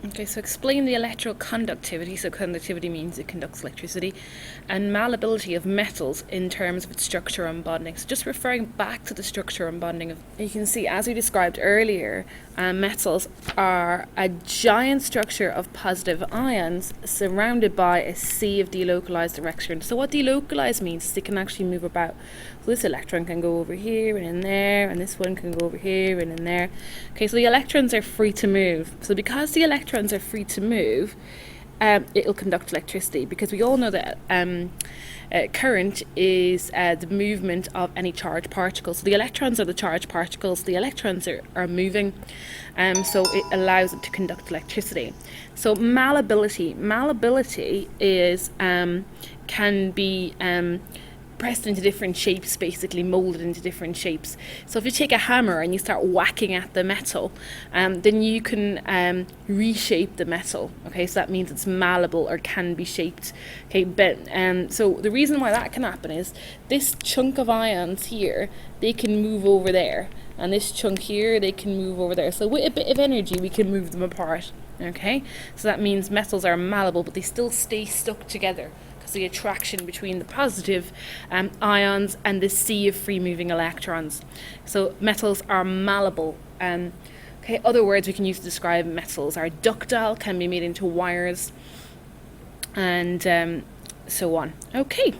Okay, so explain the electroconductivity. So conductivity means it conducts electricity, and malleability of metals in terms of its structure and bonding. So just referring back to the structure and bonding of, you can see as we described earlier, metals are a giant structure of positive ions surrounded by a sea of delocalized electrons. So what delocalized means is they can actually move about. So this electron can go over here and in there, and this one can go over here and in there. Okay, so the electrons are free to move. So because the electrons are free to move, it'll conduct electricity, because we all know that current is the movement of any charged particles. So the electrons are the charged particles, the electrons are moving, so it allows it to conduct electricity. So malleability is can be pressed into different shapes, basically molded into different shapes. So if you take a hammer and you start whacking at the metal, then you can reshape the metal. Okay, so that means it's malleable or can be shaped. Okay, but so the reason why that can happen is this chunk of ions here, they can move over there, and this chunk here, they can move over there. So with a bit of energy, we can move them apart. Okay, so that means metals are malleable, but they still stay stuck together. The attraction between the positive ions and the sea of free moving electrons. So metals are malleable. Okay, other words we can use to describe metals are ductile, can be made into wires, and so on. Okay.